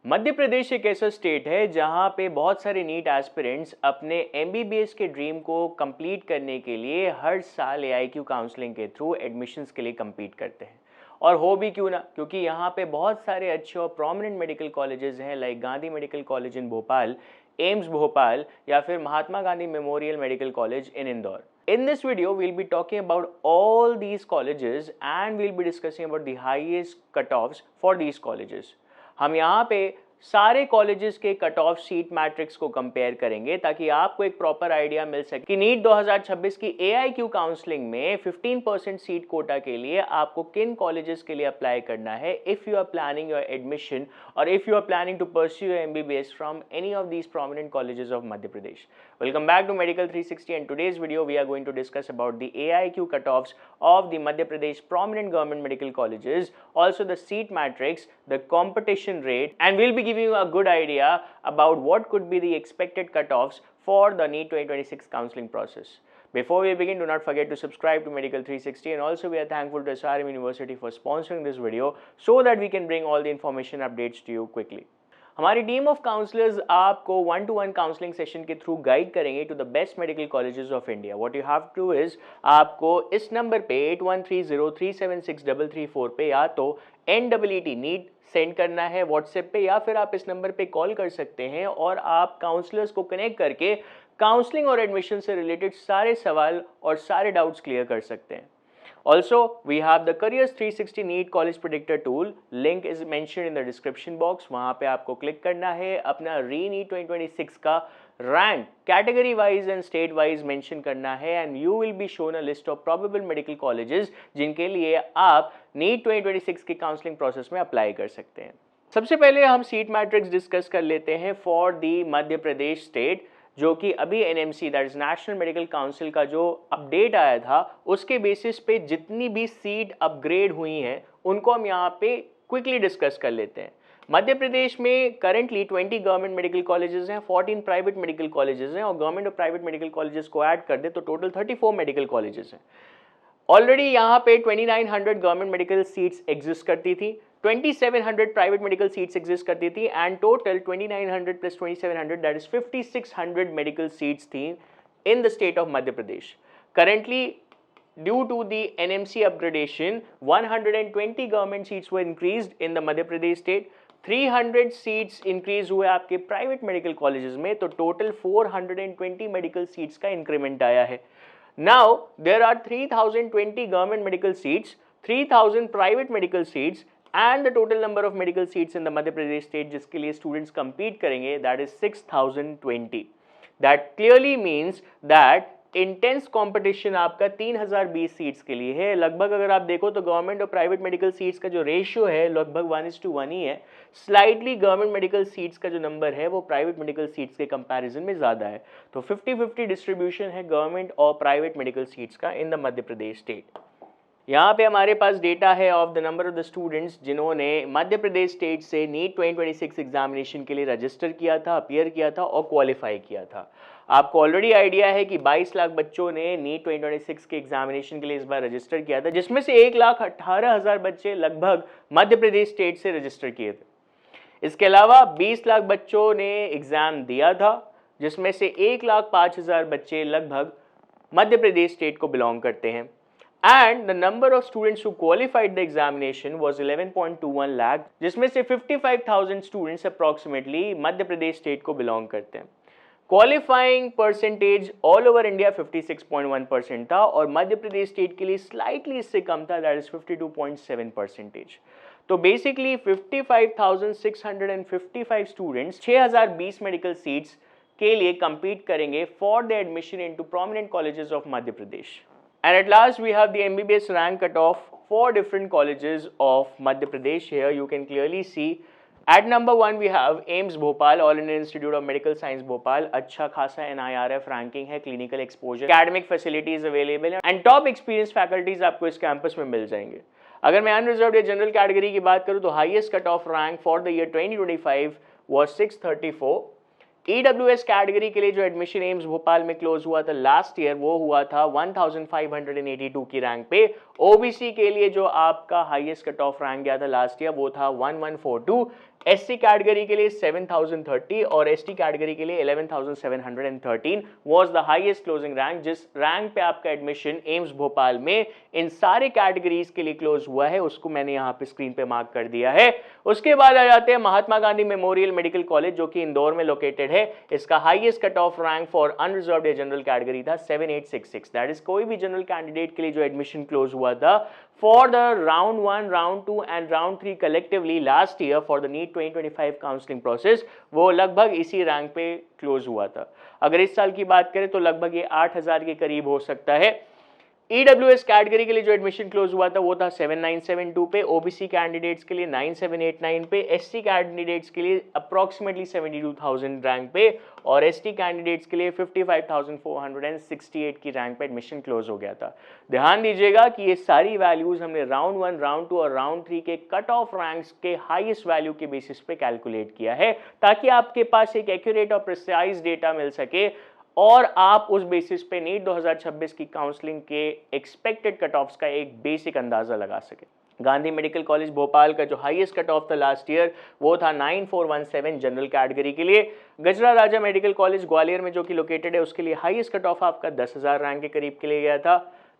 मध्य प्रदेश एक ऐसा स्टेट है जहां पे बहुत सारे नीट एस्पिरेंट्स अपने एमबीबीएस के ड्रीम को कंप्लीट करने के लिए हर साल एआईक्यू काउंसलिंग के थ्रू एडमिशन्स के लिए compete करते हैं। और हो भी क्यों ना, क्योंकि यहाँ पे बहुत सारे अच्छे और प्रोमिनेंट मेडिकल कॉलेजेस हैं, like Gandhi medical college in Bhopal, AIIMS Bhopal या फिर Mahatma Gandhi memorial medical college in Indore. In this video, we'll be talking about all these colleges and we'll be discussing about the highest cutoffs for these colleges. हम यहाँ पे सारे colleges के cut off seat matrix को compare करेंगे ताकि आपको एक प्रॉपर आइडिया मिल सके कि नीट 2026 की एआईक्यू काउंसलिंग में 15% सीट कोटा के लिए आपको किन कॉलेजेस के लिए अप्लाई करना है if you are planning your admission और if you are planning to pursue your MBBS from any of these prominent colleges of Madhya Pradesh. Welcome back to Medical 360 and today's video we are going to discuss about the AIQ cutoffs of the Madhya Pradesh prominent government medical colleges, also the seat matrix, the competition rate, and we'll be giving you a good idea about what could be the expected cutoffs for the NEET 2026 counseling process. Before we begin, do not forget to subscribe to Medical 360 and also we are thankful to SRM University for sponsoring this video so that we can bring all the information updates to you quickly. हमारी team of counsellors आपको 1-to-1 counselling session के through guide करेंगे to the best medical colleges of India. What you have to is आपको इस number पे 8130376334 पे या तो NEET नीट सेंड करना है व्हाट्सएप पे या फिर आप इस नंबर पे कॉल कर सकते हैं और आप काउंसलर्स को कनेक्ट करके काउंसलिंग और एडमिशन से रिलेटेड सारे सवाल और सारे डाउट्स क्लियर कर सकते हैं। Also, we have the Careers 360 NEET College Predictor tool. Link is mentioned in the description box. वहाँ पे आपको क्लिक करना है, अपना NEET 2026 का rank category wise and state wise mention करना है and you will be shown a list of probable medical colleges जिनके लिए आप NEET 2026 के काउंसलिंग प्रोसेस में अप्लाई कर सकते हैं। सबसे पहले हम सीट मैट्रिक्स डिस्कस कर लेते हैं for the Madhya Pradesh state, जो कि अभी NMC that is national medical council का जो अपडेट आया था उसके बेसिस पे जितनी भी सीट अपग्रेड हुई हैं उनको हम यहाँ पे क्विकली डिस्कस कर लेते हैं। मध्य प्रदेश में करंटली 20 गवर्नमेंट मेडिकल कॉलेजेस हैं, 14 प्राइवेट मेडिकल कॉलेजेस हैं और गवर्नमेंट और प्राइवेट मेडिकल कॉलेजेस को ऐड कर दे तो टोटल 34 मेडिकल कॉलेजेस हैं। ऑलरेडी यहाँ पे 2900 गवर्नमेंट मेडिकल सीट्स एग्जिस्ट करती थी, 2700 प्राइवेट मेडिकल सीट्स एग्जिस्ट करती थी and total 2900 plus 2700 that is 5600 medical seats थी in the state of Madhya Pradesh. Currently due to the NMC upgradation 120 government seats were increased in the Madhya Pradesh state, 300 seats increase हुए आपके private medical colleges में, तो total 420 medical seats का increment आया है। Now there are 3020 government medical seats, 3000 private medical seats and the total number of medical seats in the Madhya Pradesh state जिसके लिए students compete करेंगे that is 6020. That clearly means that intense competition आपका 3020 seats के लिए है। लगभग अगर आप देखो तो गवर्नमेंट और प्राइवेट मेडिकल सीट्स का जो रेशियो है लगभग 1:1 ही है। स्लाइटली गवर्नमेंट मेडिकल सीट्स का जो नंबर है वो प्राइवेट मेडिकल सीट्स के कंपैरिजन में ज़्यादा है, तो 50-50 डिस्ट्रीब्यूशन है गवर्नमेंट और प्राइवेट मेडिकल सीट्स का इन द मध्य प्रदेश स्टेट। यहाँ पे हमारे पास डेटा है of the number of the students जिन्होंने मध्य प्रदेश स्टेट से नीट 2026 एग्जामिनेशन के लिए रजिस्टर किया था, अपीयर किया था और क्वालिफाई किया था। आपको ऑलरेडी आइडिया है कि 22 लाख बच्चों ने नीट 2026 के एग्जामिनेशन के लिए इस बार रजिस्टर किया था, जिसमें से 1,18,000 बच्चे लगभग मध्य प्रदेश स्टेट से रजिस्टर किए थे। इसके अलावा 20 लाख बच्चों ने एग्जाम दिया था, जिसमें से 1,05,000 बच्चे लगभग मध्य प्रदेश स्टेट को बिलोंग करते हैं। And the number of students who qualified the examination was 11.21 lakh, जिसमें से 55,000 students approximately मध्य प्रदेश स्टेट को बिलोंग करते हैं। Qualifying percentage all over India 56.1% था और मध्य प्रदेश स्टेट के लिए स्लाइटली इससे कम था, दैट इज 52.7%। तो बेसिकली 55,655 स्टूडेंट्स 6020 मेडिकल सीट्स के लिए compete करेंगे for the admission into prominent colleges of Madhya Pradesh. And at last we have the MBBS rank cutoff for different colleges of Madhya Pradesh. Here you can clearly see at number 1 we have AIIMS Bhopal, All Indian Institute of Medical Science Bhopal. अच्छा खासा NIRF ranking है, clinical exposure, academic facilities available and top experienced faculties आपको इस campus में मिल जाएंगे। अगर मैं unreserved या जनरल कैटेगरी की बात करूँ तो highest cut off rank for the year 2025 was 634। EWS category के लिए जो एडमिशन एम्स भोपाल में क्लोज हुआ था लास्ट ईयर वो हुआ था 1582 की रैंक पे। ओबीसी के लिए जो आपका हाईएस्ट कट ऑफ रैंक गया था लास्ट ईयर वो था 1142 SC कैटेगरी के लिए 7030 और ST कैटेगरी के लिए 11713 was the highest closing rank. जिस रैंक पे आपका एडमिशन एम्स भोपाल में इन सारे कैटेगरीज के लिए क्लोज हुआ है उसको मैंने यहाँ पे स्क्रीन पे मार्क कर दिया है। उसके बाद आ जाते हैं महात्मा गांधी मेमोरियल मेडिकल कॉलेज जो कि इंदौर में लोकेटेड है। इसका highest cut off rank for unreserved या जनरल कैटेगरी था 7866। दैट इज कोई भी जनरल कैंडिडेट के लिए जो एडमिशन क्लोज हुआ था for the round 1, round 2 and round 3 collectively last year for the NEET 2025 counselling process वो लगभग इसी रैंक पे क्लोज हुआ था। अगर इस साल की बात करें तो लगभग ये 8000 के करीब हो सकता है। EWS कैटेगरी के लिए जो एडमिशन क्लोज हुआ था वो था 7972 पे, OBC कैंडिडेट्स के लिए 9789 पे, SC कैंडिडेट्स के लिए अप्रॉक्सीमेटली 72,000 रैंक पे और ST कैंडिडेट्स के लिए 55,468 की रैंक पे एडमिशन क्लोज हो गया था। ध्यान दीजिएगा कि ये सारी वैल्यूज हमने राउंड 1, राउंड 2 और राउंड 3 के कट ऑफ रैंक्स के हाईएस्ट वैल्यू के बेसिस पे कैलकुलेट किया है ताकि आपके पास एक एक्यूरेट और प्रिसाइज डेटा मिल सके और आप उस बेसिस पे नीट 2026 की काउंसलिंग के एक्सपेक्टेड कट ऑफ्स का एक बेसिक अंदाजा लगा सके। गांधी मेडिकल कॉलेज भोपाल का जो हाईएस्ट कट ऑफ था लास्ट ईयर वो था 9417 जनरल कैटेगरी के लिए। गजरा राजा मेडिकल कॉलेज ग्वालियर में जो कि लोकेटेड है उसके लिए हाईएस्ट कट ऑफ आपका 10,000 रैंक के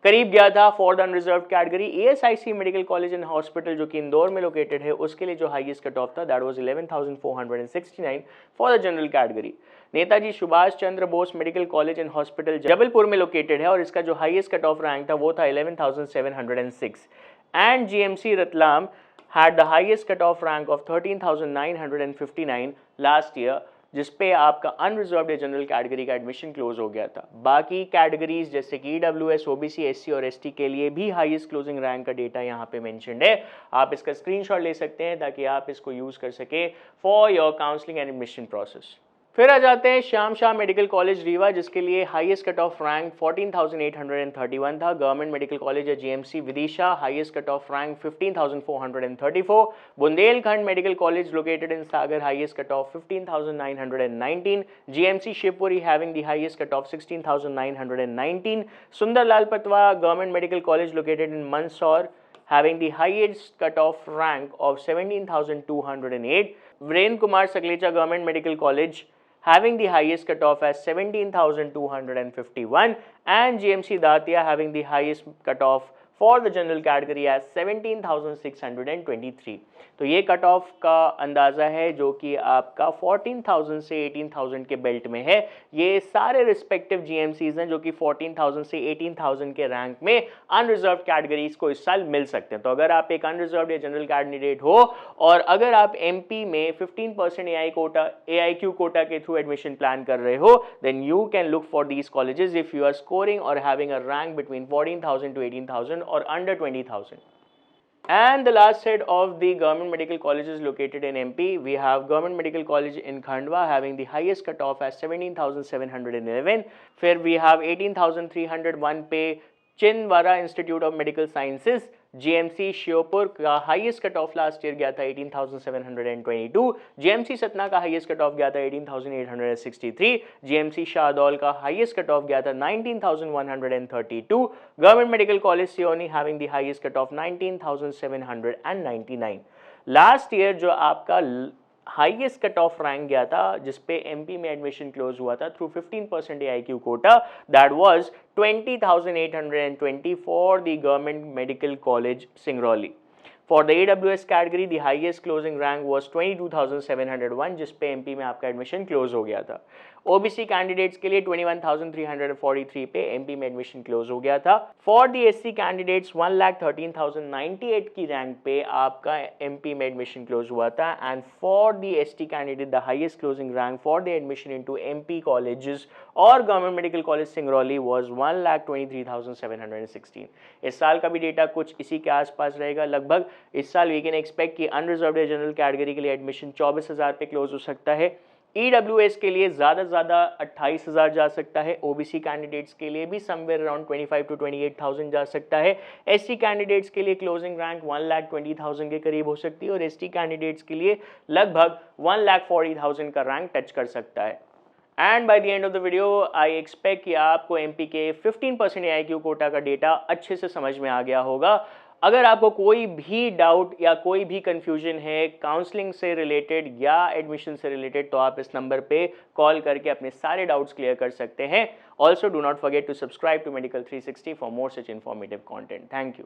करीब गया था for the unreserved category. ASIC medical college and hospital जो कि इंदौर में लोकेटेड है उसके लिए जो हाईएस्ट कट ऑफ था that was 11,469 for the general category. Netaji Subhash Chandra Bose medical college and hospital Jabalpur में लोकेटेड है और इसका जो हाईएस्ट कट ऑफ रैंक था वो था 11,706 and GMC Ratlam had the highest cutoff rank of 13,959 last year जिस पे आपका अनरिजर्व्ड या जनरल कैटेगरी का एडमिशन क्लोज हो गया था। बाकी कैटेगरीज जैसे कि EWS, OBC, SC और ST के लिए भी हाईएस्ट क्लोजिंग रैंक का डेटा यहाँ पे मेंशन्ड है। आप इसका स्क्रीनशॉट ले सकते हैं ताकि आप इसको यूज कर सके for your counselling and admission process. फिर आ जाते हैं श्याम शाह मेडिकल कॉलेज रीवा जिसके लिए हाईएस्ट कट ऑफ रैंक 14,831 था। गवर्नमेंट मेडिकल कॉलेज या GMC Vidisha highest cut off rank 15,434। Bundelkhand medical college located in Sagar highest cut off 15,919। GMC Shivpuri having the highest cut off 16,919। Sundarlal Patwa government medical college located in Mandsaur having the highest cutoff rank of 17,208. Viren Kumar Saklecha Government Medical College having the highest cutoff as 17,251 and GMC Datia having the highest cutoff for the general category as 17,623. तो ये cut off का अंदाजा है जो कि आपका 14,000 से 18,000 के बेल्ट में है। ये सारे रिस्पेक्टिव GMCs हैं जो कि 14,000 से 18,000 के रैंक में अनरिजर्व्ड कैटेगरीज को इस साल मिल सकते हैं। तो अगर आप एक अनरिजर्व्ड या जनरल कैंडिडेट हो और अगर आप MP में 15% AIQ कोटा के थ्रू एडमिशन प्लान कर रहे हो then you can look for these colleges if you are scoring और having a rank between 14,000 to 18,000 or under 20,000. And the last set of the government medical colleges located in MP, we have Government Medical College in Khandwa having the highest cutoff as 17,711. फिर we have 18,301 पे Chhindwara institute of medical sciences GMC Sheopur का highest cut off last year गया था 18,722। GMC Satna का highest cut of गया था 18,863। GMC शाहदौल का highest cut of गया था 19,132। Government medical college Seoni having the highest cut of 19,799। Last year जो आपका हाईएस्ट कट ऑफ रैंक गया था जिसपे MP में एडमिशन क्लोज हुआ था through 15% AIQ quota that was 20,820 for the government medical college Singrauli. For the AWS category, the highest closing rank was 22,701 जिस पे MP में आपका एडमिशन क्लोज हो गया था। OBC कैंडिडेट्स के लिए 21,343 पे MP में एडमिशन क्लोज हो गया था। For the SC कैंडिडेट्स 1,13,098 की रैंक पे आपका MP में एडमिशन क्लोज हुआ था and for the ST candidate the highest closing rank for the admission into MP colleges और government medical college Singrauli was 1,23,716। इस साल का भी डेटा कुछ इसी के आसपास रहेगा लगभग। इस साल वी कैन एक्सपेक्ट कि अनरिजर्व्ड या जनरल कैटेगरी के लिए एडमिशन 24,000 पे क्लोज हो सकता है। EWS के लिए ज़्यादा से ज़्यादा 28,000 जा सकता है। OBC कैंडिडेट्स के लिए भी समवेयर अराउंड 25 to 28,000 जा सकता है। SC कैंडिडेट्स के लिए क्लोजिंग रैंक 1,20,000 के करीब हो सकती है और ST कैंडिडेट्स के लिए लगभग 1,40,000 का रैंक टच कर सकता है। And by the end of the video I expect कि आपको MP के 15% AIQ कोटा का डेटा अच्छे से समझ में आ गया होगा। अगर आपको कोई भी डाउट या कोई भी कंफ्यूजन है काउंसलिंग से रिलेटेड या एडमिशन से रिलेटेड, तो आप इस नंबर पे कॉल करके अपने सारे डाउट्स क्लियर कर सकते हैं. Also do not forget to subscribe to medical 360 for more such informative content. Thank you.